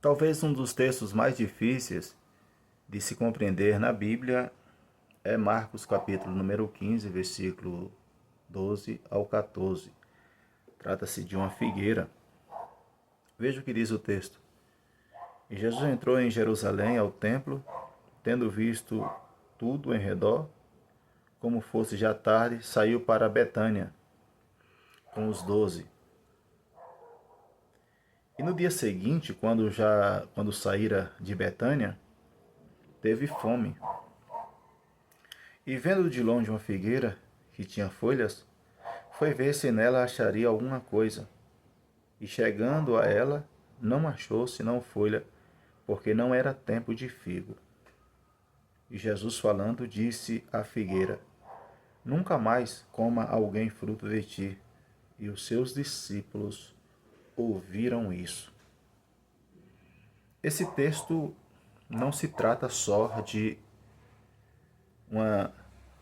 Talvez um dos textos mais difíceis de se compreender na Bíblia é Marcos capítulo número 15, versículo 12 ao 14. Trata-se de uma figueira. Veja o que diz o texto. E Jesus entrou em Jerusalém ao templo, tendo visto tudo em redor, como fosse já tarde, saiu para Betânia com os 12. E no dia seguinte, quando saíra de Betânia, teve fome. E vendo de longe uma figueira que tinha folhas, foi ver se nela acharia alguma coisa. E chegando a ela, não achou senão folha, porque não era tempo de figo. E Jesus falando disse à figueira: Nunca mais coma alguém fruto de ti. E os seus discípulos ouviram isso. Esse texto não se trata só de uma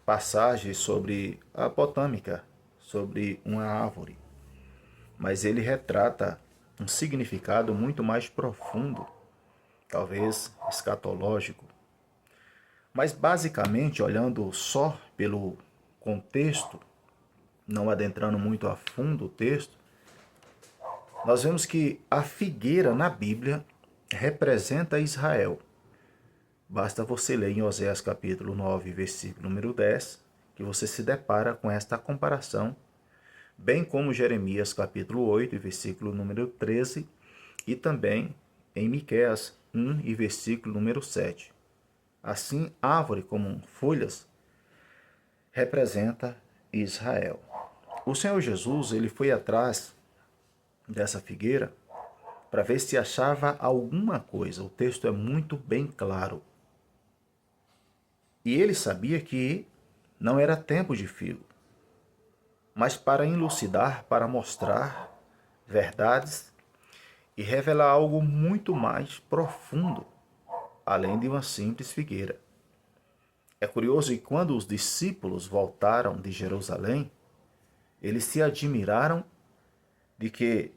passagem sobre a botânica, sobre uma árvore, mas ele retrata um significado muito mais profundo, talvez escatológico. Mas basicamente, olhando só pelo contexto, não adentrando muito a fundo o texto, nós vemos que a figueira na Bíblia representa Israel. Basta você ler em Oséias capítulo 9, versículo número 10, que você se depara com esta comparação, bem como Jeremias capítulo 8, versículo número 13, e também em Miqueias 1 e versículo número 7. Assim, árvore como folhas representa Israel. O Senhor Jesus, ele foi atrás dessa figueira para ver se achava alguma coisa. O texto é muito bem claro. E ele sabia que não era tempo de figo, mas para elucidar, para mostrar verdades e revelar algo muito mais profundo, além de uma simples figueira. É curioso que quando os discípulos voltaram de Jerusalém, eles se admiraram de que,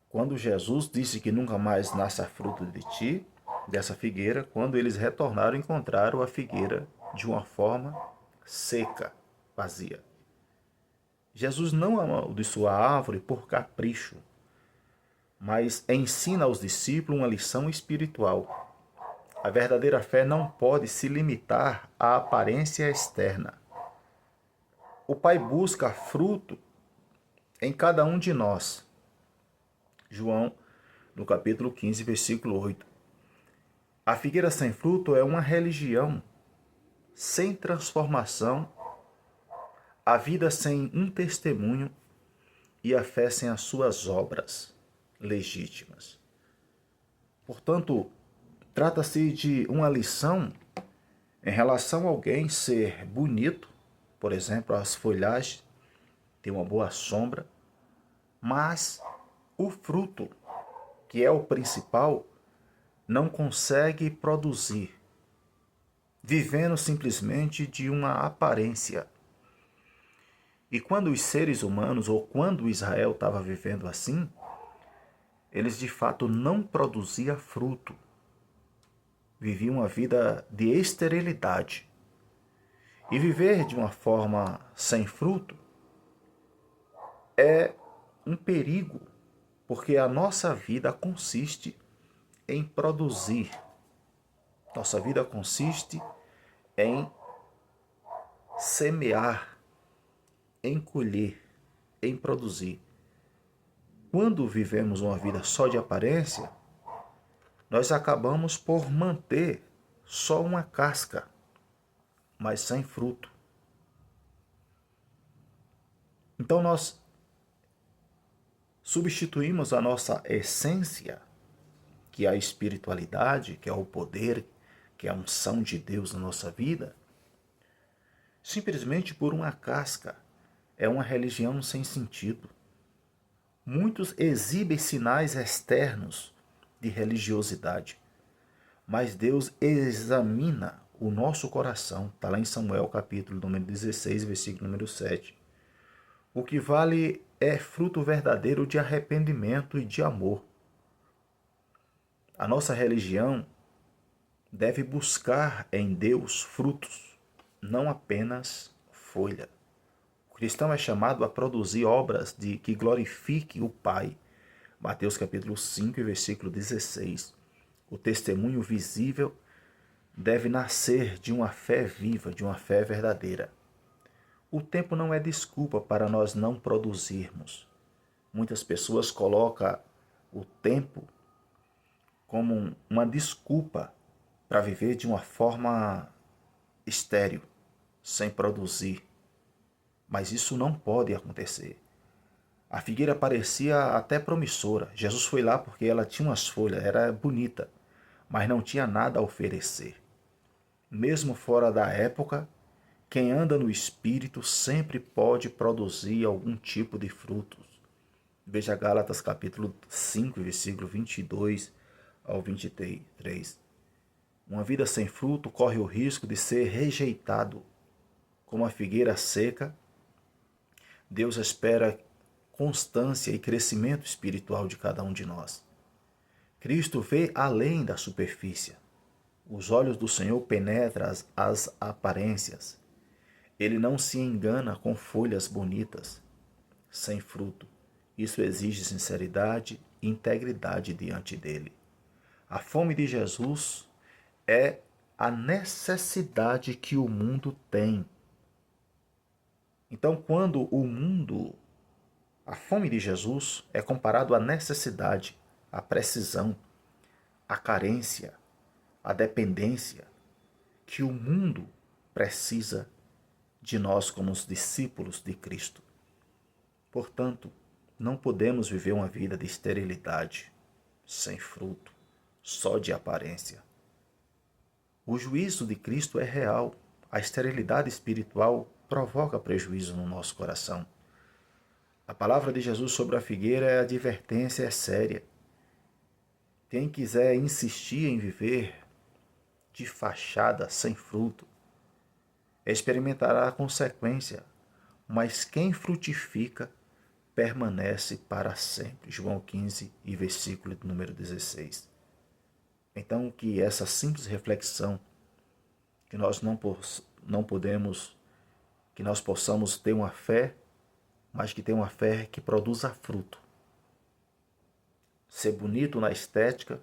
quando Jesus disse que nunca mais nasça fruto de ti, dessa figueira, quando eles retornaram, encontraram a figueira de uma forma seca, vazia. Jesus não amaldiçoa a árvore por capricho, mas ensina aos discípulos uma lição espiritual. A verdadeira fé não pode se limitar à aparência externa. O Pai busca fruto em cada um de nós. João, no capítulo 15, versículo 8. A figueira sem fruto é uma religião sem transformação, a vida sem um testemunho e a fé sem as suas obras legítimas. Portanto, trata-se de uma lição em relação a alguém ser bonito, por exemplo, as folhagens têm uma boa sombra, mas o fruto, que é o principal, não consegue produzir, vivendo simplesmente de uma aparência. E quando os seres humanos, ou quando Israel estava vivendo assim, eles de fato não produziam fruto. Viviam uma vida de esterilidade. E viver de uma forma sem fruto é um perigo, porque a nossa vida consiste em produzir. Nossa vida consiste em semear, em colher, em produzir. Quando vivemos uma vida só de aparência, nós acabamos por manter só uma casca, mas sem fruto. Então nós substituímos a nossa essência, que é a espiritualidade, que é o poder, que é a unção de Deus na nossa vida, simplesmente por uma casca. É uma religião sem sentido. Muitos exibem sinais externos de religiosidade, mas Deus examina o nosso coração. Está lá em Samuel capítulo número 16, versículo número 7. O que vale é fruto verdadeiro de arrependimento e de amor. A nossa religião deve buscar em Deus frutos, não apenas folha. O cristão é chamado a produzir obras que glorifiquem o Pai. Mateus capítulo 5, versículo 16. O testemunho visível deve nascer de uma fé viva, de uma fé verdadeira. O tempo não é desculpa para nós não produzirmos. Muitas pessoas colocam o tempo como uma desculpa para viver de uma forma estéril, sem produzir. Mas isso não pode acontecer. A figueira parecia até promissora. Jesus foi lá porque ela tinha umas folhas, era bonita, mas não tinha nada a oferecer. Mesmo fora da época, quem anda no Espírito sempre pode produzir algum tipo de frutos. Veja Gálatas capítulo 5, versículo 22 ao 23. Uma vida sem fruto corre o risco de ser rejeitado. Como a figueira seca, Deus espera constância e crescimento espiritual de cada um de nós. Cristo vê além da superfície. Os olhos do Senhor penetram as aparências. Ele não se engana com folhas bonitas, sem fruto. Isso exige sinceridade e integridade diante dele. A fome de Jesus é a necessidade que o mundo tem. Então, quando a fome de Jesus é comparado à necessidade, à precisão, à carência, à dependência que o mundo precisa de nós como os discípulos de Cristo. Portanto, não podemos viver uma vida de esterilidade, sem fruto, só de aparência. O juízo de Cristo é real. A esterilidade espiritual provoca prejuízo no nosso coração. A palavra de Jesus sobre a figueira é advertência, é séria. Quem quiser insistir em viver de fachada, sem fruto, experimentará a consequência, mas quem frutifica permanece para sempre. João 15 e versículo número 16. Então, que essa simples reflexão, que nós não podemos, que nós possamos ter uma fé, mas que tenha uma fé que produza fruto. Ser bonito na estética,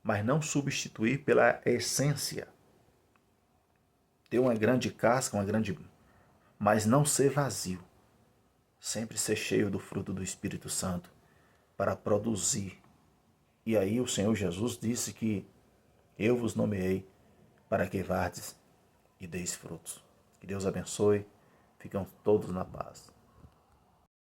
mas não substituir pela essência. Ter uma grande casca, mas não ser vazio. Sempre ser cheio do fruto do Espírito Santo para produzir. E aí o Senhor Jesus disse que eu vos nomeei para que vardes e deis frutos. Que Deus abençoe. Ficam todos na paz.